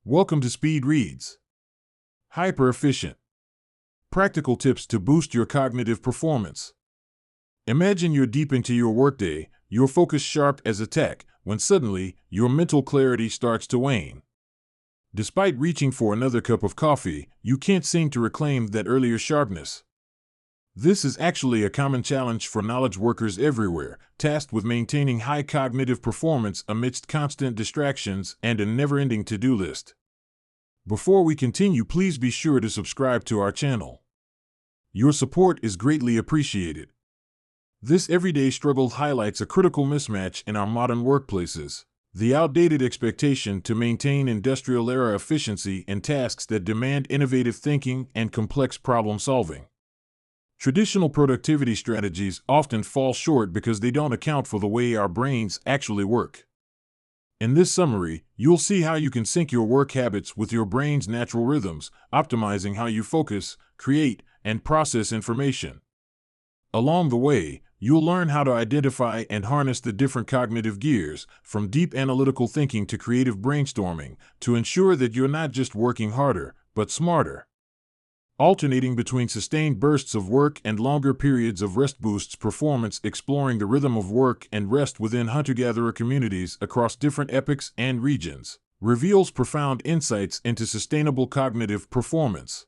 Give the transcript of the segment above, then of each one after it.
Welcome to Speed Reads. Hyperefficient. Practical tips to boost your cognitive performance. Imagine you're deep into your workday, your focus sharp as a tack, when suddenly your mental clarity starts to wane. Despite reaching for another cup of coffee, you can't seem to reclaim that earlier sharpness. This is actually a common challenge for knowledge workers everywhere, tasked with maintaining high cognitive performance amidst constant distractions and a never-ending to-do list. Before we continue, please be sure to subscribe to our channel. Your support is greatly appreciated. This everyday struggle highlights a critical mismatch in our modern workplaces: the outdated expectation to maintain industrial-era efficiency in tasks that demand innovative thinking and complex problem-solving. Traditional productivity strategies often fall short because they don't account for the way our brains actually work. In this summary, you'll see how you can sync your work habits with your brain's natural rhythms, optimizing how you focus, create, and process information. Along the way, you'll learn how to identify and harness the different cognitive gears, from deep analytical thinking to creative brainstorming, to ensure that you're not just working harder, but smarter. Alternating between sustained bursts of work and longer periods of rest boosts performance. Exploring the rhythm of work and rest within hunter-gatherer communities across different epochs and regions reveals profound insights into sustainable cognitive performance.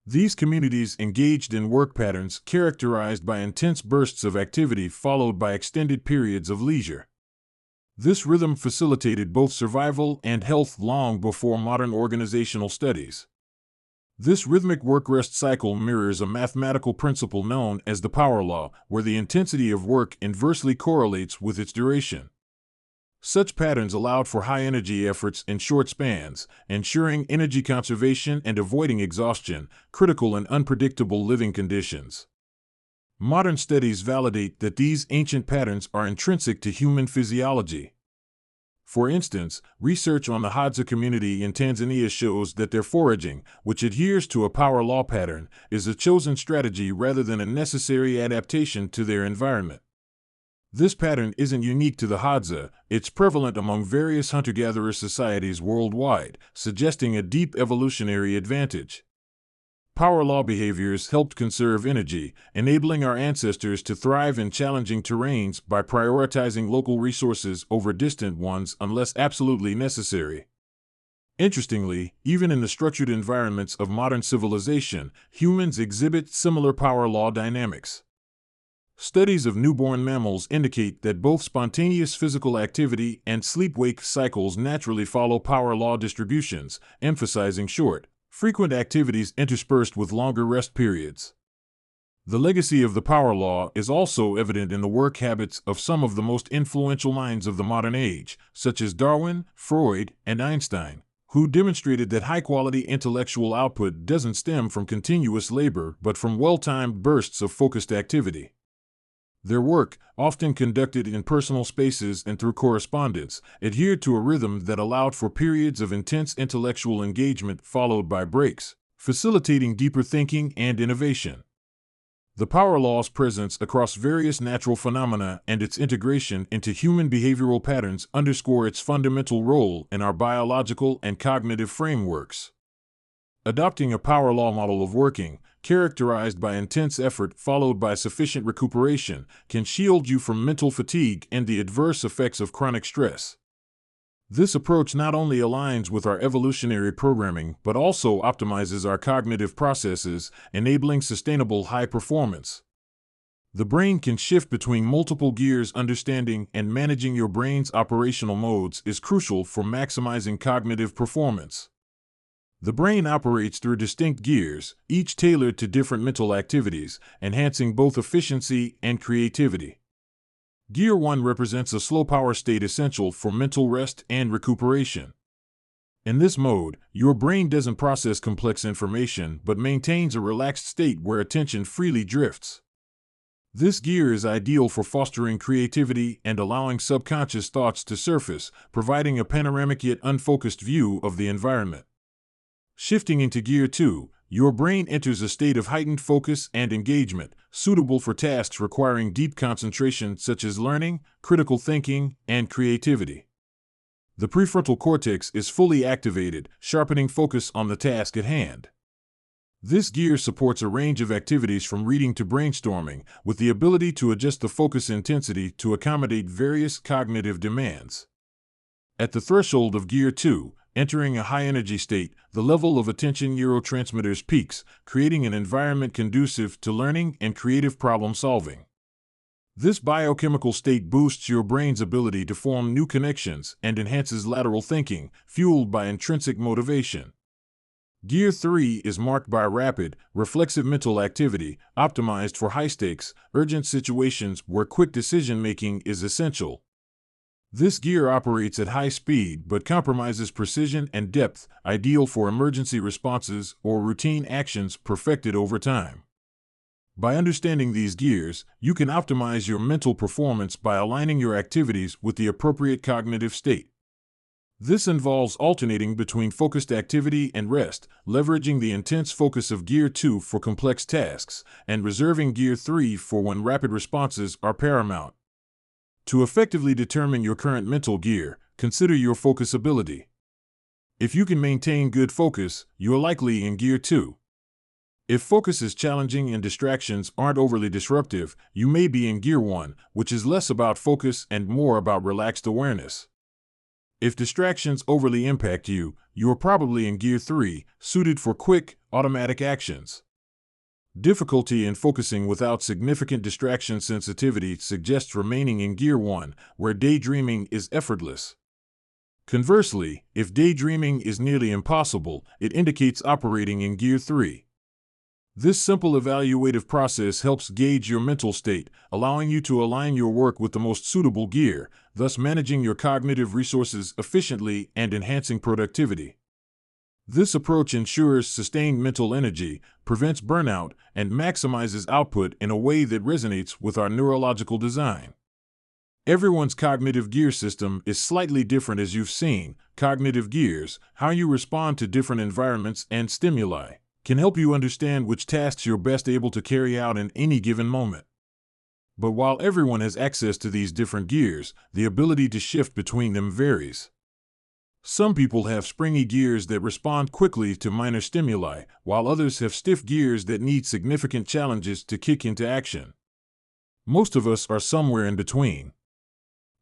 These communities engaged in work patterns characterized by intense bursts of activity followed by extended periods of leisure. This rhythm facilitated both survival and health long before modern organizational studies. This rhythmic work-rest cycle mirrors a mathematical principle known as the power law, where the intensity of work inversely correlates with its duration. Such patterns allowed for high-energy efforts in short spans, ensuring energy conservation and avoiding exhaustion, critical in unpredictable living conditions. Modern studies validate that these ancient patterns are intrinsic to human physiology. For instance, research on the Hadza community in Tanzania shows that their foraging, which adheres to a power law pattern, is a chosen strategy rather than a necessary adaptation to their environment. This pattern isn't unique to the Hadza, it's prevalent among various hunter-gatherer societies worldwide, suggesting a deep evolutionary advantage. Power law behaviors helped conserve energy, enabling our ancestors to thrive in challenging terrains by prioritizing local resources over distant ones unless absolutely necessary. Interestingly, even in the structured environments of modern civilization, humans exhibit similar power law dynamics. Studies of newborn mammals indicate that both spontaneous physical activity and sleep-wake cycles naturally follow power law distributions, emphasizing short, frequent activities interspersed with longer rest periods. The legacy of the power law is also evident in the work habits of some of the most influential minds of the modern age, such as Darwin, Freud, and Einstein, who demonstrated that high-quality intellectual output doesn't stem from continuous labor but from well-timed bursts of focused activity. Their work, often conducted in personal spaces and through correspondence, adhered to a rhythm that allowed for periods of intense intellectual engagement followed by breaks, facilitating deeper thinking and innovation. The power law's presence across various natural phenomena and its integration into human behavioral patterns underscore its fundamental role in our biological and cognitive frameworks. Adopting a power law model of working, characterized by intense effort followed by sufficient recuperation, can shield you from mental fatigue and the adverse effects of chronic stress. This approach not only aligns with our evolutionary programming but also optimizes our cognitive processes, enabling sustainable high performance. The brain can shift between multiple gears. Understanding and managing your brain's operational modes is crucial for maximizing cognitive performance. The brain operates through distinct gears, each tailored to different mental activities, enhancing both efficiency and creativity. Gear 1 represents a slow power state essential for mental rest and recuperation. In this mode, your brain doesn't process complex information but maintains a relaxed state where attention freely drifts. This gear is ideal for fostering creativity and allowing subconscious thoughts to surface, providing a panoramic yet unfocused view of the environment. Shifting into Gear 2, your brain enters a state of heightened focus and engagement, suitable for tasks requiring deep concentration such as learning, critical thinking, and creativity. The prefrontal cortex is fully activated, sharpening focus on the task at hand. This gear supports a range of activities from reading to brainstorming, with the ability to adjust the focus intensity to accommodate various cognitive demands. At the threshold of Gear 2, entering a high-energy state, the level of attention neurotransmitters peaks, creating an environment conducive to learning and creative problem-solving. This biochemical state boosts your brain's ability to form new connections and enhances lateral thinking, fueled by intrinsic motivation. Gear 3 is marked by rapid, reflexive mental activity, optimized for high-stakes, urgent situations where quick decision-making is essential. This gear operates at high speed but compromises precision and depth, ideal for emergency responses or routine actions perfected over time. By understanding these gears, you can optimize your mental performance by aligning your activities with the appropriate cognitive state. This involves alternating between focused activity and rest, leveraging the intense focus of Gear 2 for complex tasks, and reserving Gear 3 for when rapid responses are paramount. To effectively determine your current mental gear, consider your focus ability. If you can maintain good focus, you're likely in Gear 2. If focus is challenging and distractions aren't overly disruptive, you may be in Gear 1, which is less about focus and more about relaxed awareness. If distractions overly impact you, you're probably in Gear 3, suited for quick, automatic actions. Difficulty in focusing without significant distraction sensitivity suggests remaining in Gear 1, where daydreaming is effortless. Conversely, if daydreaming is nearly impossible, it indicates operating in Gear 3. This simple evaluative process helps gauge your mental state, allowing you to align your work with the most suitable gear, thus managing your cognitive resources efficiently and enhancing productivity. This approach ensures sustained mental energy, prevents burnout, and maximizes output in a way that resonates with our neurological design. Everyone's cognitive gear system is slightly different, as you've seen. Cognitive gears, how you respond to different environments and stimuli, can help you understand which tasks you're best able to carry out in any given moment. But while everyone has access to these different gears, the ability to shift between them varies. Some people have springy gears that respond quickly to minor stimuli, while others have stiff gears that need significant challenges to kick into action. Most of us are somewhere in between.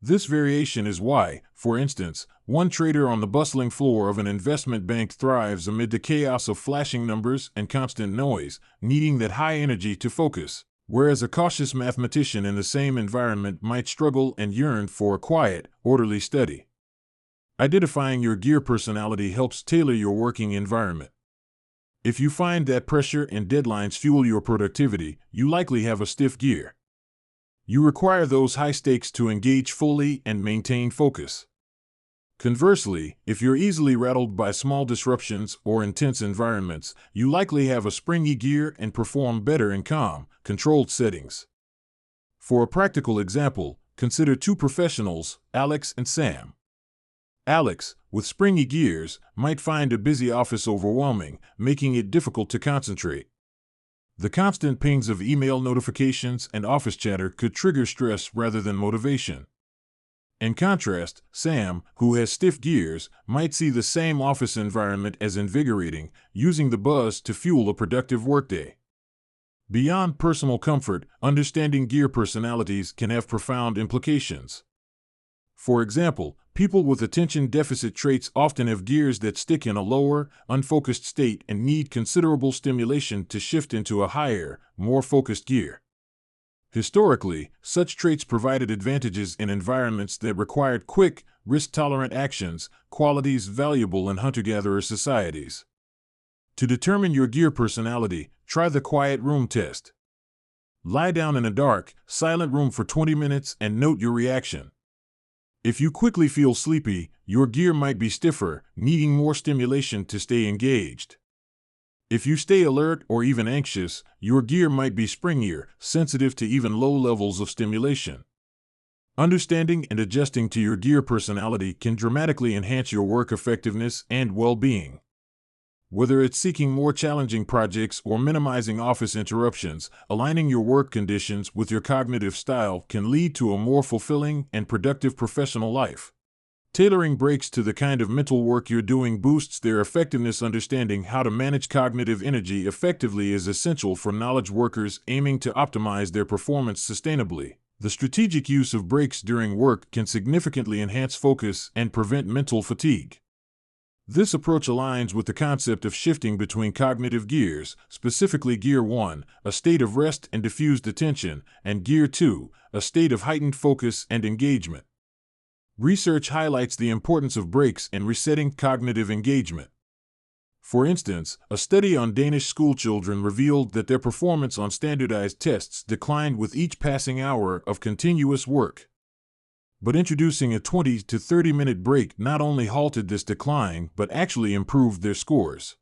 This variation is why, for instance, one trader on the bustling floor of an investment bank thrives amid the chaos of flashing numbers and constant noise, needing that high energy to focus, whereas a cautious mathematician in the same environment might struggle and yearn for a quiet, orderly study. Identifying your gear personality helps tailor your working environment. If you find that pressure and deadlines fuel your productivity, you likely have a stiff gear. You require those high stakes to engage fully and maintain focus. Conversely, if you're easily rattled by small disruptions or intense environments, you likely have a springy gear and perform better in calm, controlled settings. For a practical example, consider two professionals, Alex and Sam. Alex, with springy gears, might find a busy office overwhelming, making it difficult to concentrate. The constant pings of email notifications and office chatter could trigger stress rather than motivation. In contrast, Sam, who has stiff gears, might see the same office environment as invigorating, using the buzz to fuel a productive workday. Beyond personal comfort, understanding gear personalities can have profound implications. For example, people with attention deficit traits often have gears that stick in a lower, unfocused state and need considerable stimulation to shift into a higher, more focused gear. Historically, such traits provided advantages in environments that required quick, risk-tolerant actions, qualities valuable in hunter-gatherer societies. To determine your gear personality, try the quiet room test. Lie down in a dark, silent room for 20 minutes and note your reaction. If you quickly feel sleepy, your gear might be stiffer, needing more stimulation to stay engaged. If you stay alert or even anxious, your gear might be springier, sensitive to even low levels of stimulation. Understanding and adjusting to your gear personality can dramatically enhance your work effectiveness and well-being. Whether it's seeking more challenging projects or minimizing office interruptions, aligning your work conditions with your cognitive style can lead to a more fulfilling and productive professional life. Tailoring breaks to the kind of mental work you're doing boosts their effectiveness. Understanding how to manage cognitive energy effectively is essential for knowledge workers aiming to optimize their performance sustainably. The strategic use of breaks during work can significantly enhance focus and prevent mental fatigue. This approach aligns with the concept of shifting between cognitive gears, specifically Gear 1, a state of rest and diffused attention, and Gear 2, a state of heightened focus and engagement. Research highlights the importance of breaks in resetting cognitive engagement. For instance, a study on Danish schoolchildren revealed that their performance on standardized tests declined with each passing hour of continuous work. But introducing a 20 to 30-minute break not only halted this decline but actually improved their scores.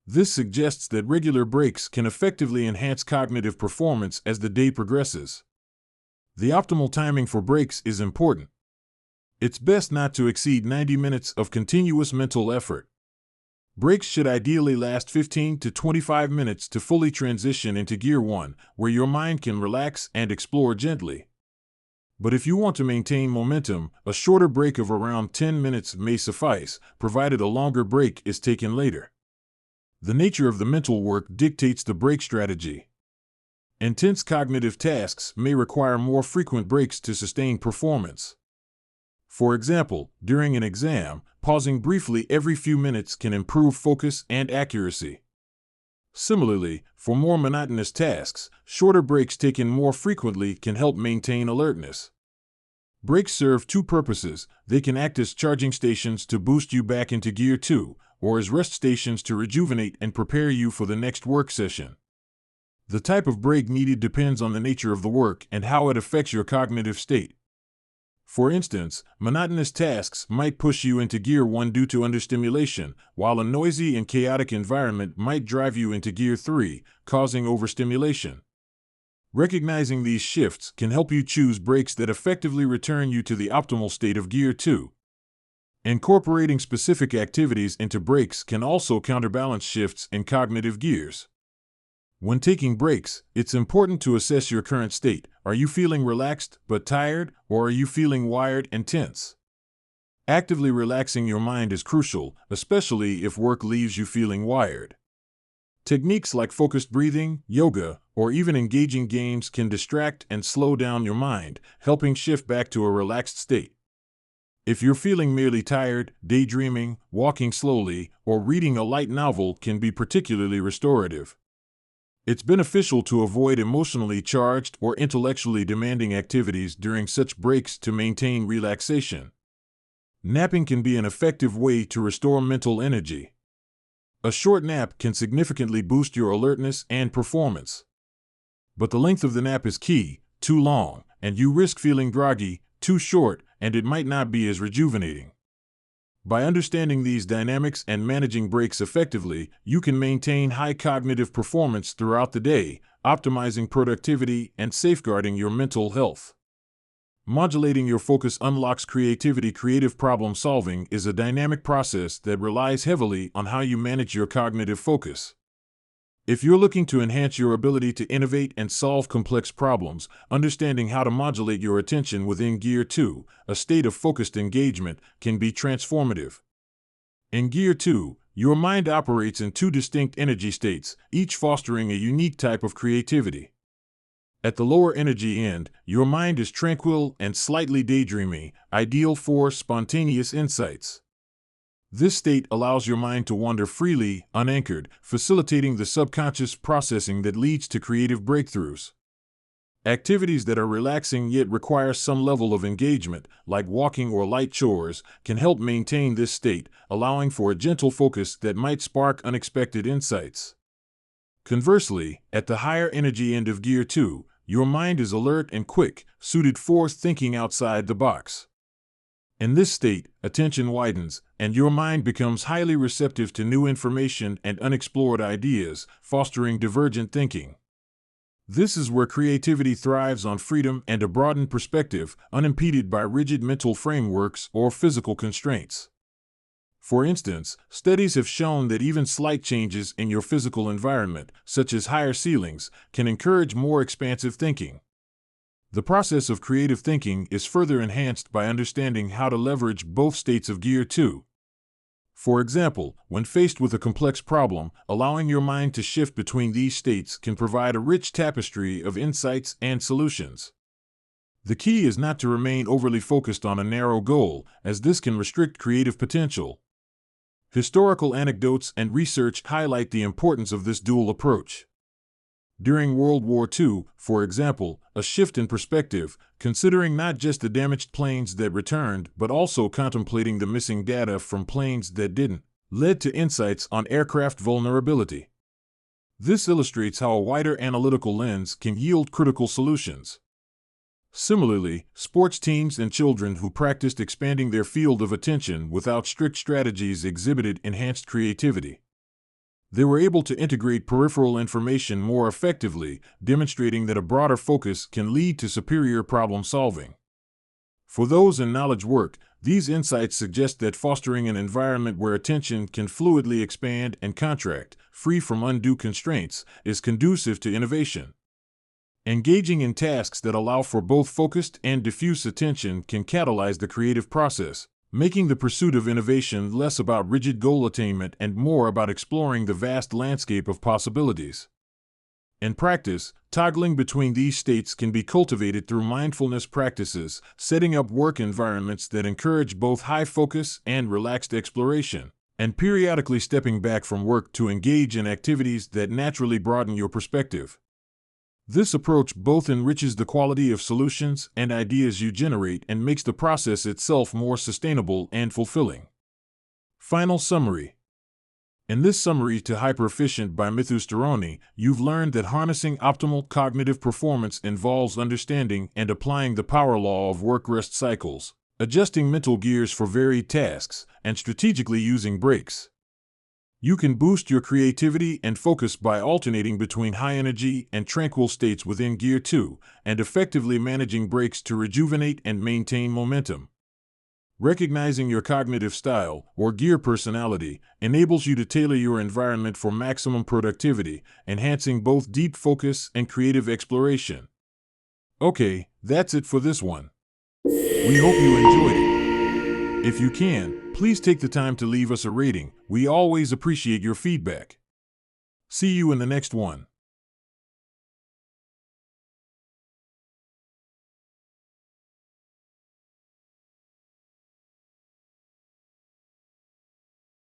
This suggests that regular breaks can effectively enhance cognitive performance as the day progresses. The optimal timing for breaks is important. It's best not to exceed 90 minutes of continuous mental effort. Breaks should ideally last 15 to 25 minutes to fully transition into Gear 1, where your mind can relax and explore gently. But if you want to maintain momentum, a shorter break of around 10 minutes may suffice, provided a longer break is taken later. The nature of the mental work dictates the break strategy. Intense cognitive tasks may require more frequent breaks to sustain performance. For example, during an exam, pausing briefly every few minutes can improve focus and accuracy. Similarly, for more monotonous tasks, shorter breaks taken more frequently can help maintain alertness. Breaks serve two purposes. They can act as charging stations to boost you back into Gear 2, or as rest stations to rejuvenate and prepare you for the next work session. The type of break needed depends on the nature of the work and how it affects your cognitive state. For instance, monotonous tasks might push you into Gear 1 due to understimulation, while a noisy and chaotic environment might drive you into Gear 3, causing overstimulation. Recognizing these shifts can help you choose breaks that effectively return you to the optimal state of Gear 2. Incorporating specific activities into breaks can also counterbalance shifts in cognitive gears. When taking breaks, it's important to assess your current state. Are you feeling relaxed but tired, or are you feeling wired and tense? Actively relaxing your mind is crucial, especially if work leaves you feeling wired. Techniques like focused breathing, yoga, or even engaging games can distract and slow down your mind, helping shift back to a relaxed state. If you're feeling merely tired, daydreaming, walking slowly, or reading a light novel can be particularly restorative. It's beneficial to avoid emotionally charged or intellectually demanding activities during such breaks to maintain relaxation. Napping can be an effective way to restore mental energy. A short nap can significantly boost your alertness and performance. But the length of the nap is key. Too long, and you risk feeling groggy; too short, and it might not be as rejuvenating. By understanding these dynamics and managing breaks effectively, you can maintain high cognitive performance throughout the day, optimizing productivity and safeguarding your mental health. Modulating your focus unlocks creativity. Creative problem solving is a dynamic process that relies heavily on how you manage your cognitive focus. If you're looking to enhance your ability to innovate and solve complex problems, understanding how to modulate your attention within Gear 2, a state of focused engagement, can be transformative. In Gear 2, your mind operates in two distinct energy states, each fostering a unique type of creativity. At the lower energy end, your mind is tranquil and slightly daydreamy, ideal for spontaneous insights. This state allows your mind to wander freely, unanchored, facilitating the subconscious processing that leads to creative breakthroughs. Activities that are relaxing yet require some level of engagement, like walking or light chores, can help maintain this state, allowing for a gentle focus that might spark unexpected insights. Conversely, at the higher energy end of Gear 2, your mind is alert and quick, suited for thinking outside the box. In this state, attention widens, and your mind becomes highly receptive to new information and unexplored ideas, fostering divergent thinking. This is where creativity thrives on freedom and a broadened perspective, unimpeded by rigid mental frameworks or physical constraints. For instance, studies have shown that even slight changes in your physical environment, such as higher ceilings, can encourage more expansive thinking. The process of creative thinking is further enhanced by understanding how to leverage both states of Gear 2. For example, when faced with a complex problem, allowing your mind to shift between these states can provide a rich tapestry of insights and solutions. The key is not to remain overly focused on a narrow goal, as this can restrict creative potential. Historical anecdotes and research highlight the importance of this dual approach. During World War II, for example, a shift in perspective, considering not just the damaged planes that returned but also contemplating the missing data from planes that didn't, led to insights on aircraft vulnerability. This illustrates how a wider analytical lens can yield critical solutions. Similarly, sports teams and children who practiced expanding their field of attention without strict strategies exhibited enhanced creativity. They were able to integrate peripheral information more effectively, demonstrating that a broader focus can lead to superior problem solving. For those in knowledge work, these insights suggest that fostering an environment where attention can fluidly expand and contract, free from undue constraints, is conducive to innovation. Engaging in tasks that allow for both focused and diffuse attention can catalyze the creative process, making the pursuit of innovation less about rigid goal attainment and more about exploring the vast landscape of possibilities. In practice, toggling between these states can be cultivated through mindfulness practices, setting up work environments that encourage both high focus and relaxed exploration, and periodically stepping back from work to engage in activities that naturally broaden your perspective. This approach both enriches the quality of solutions and ideas you generate and makes the process itself more sustainable and fulfilling. Final summary. In this summary to Hyperefficient by Mithu Storoni, you've learned that harnessing optimal cognitive performance involves understanding and applying the power law of work-rest cycles, adjusting mental gears for varied tasks, and strategically using breaks. You can boost your creativity and focus by alternating between high-energy and tranquil states within Gear 2, and effectively managing breaks to rejuvenate and maintain momentum. Recognizing your cognitive style, or gear personality, enables you to tailor your environment for maximum productivity, enhancing both deep focus and creative exploration. Okay, that's it for this one. We hope you enjoyed it. If you can, please take the time to leave us a rating. We always appreciate your feedback. See you in the next one.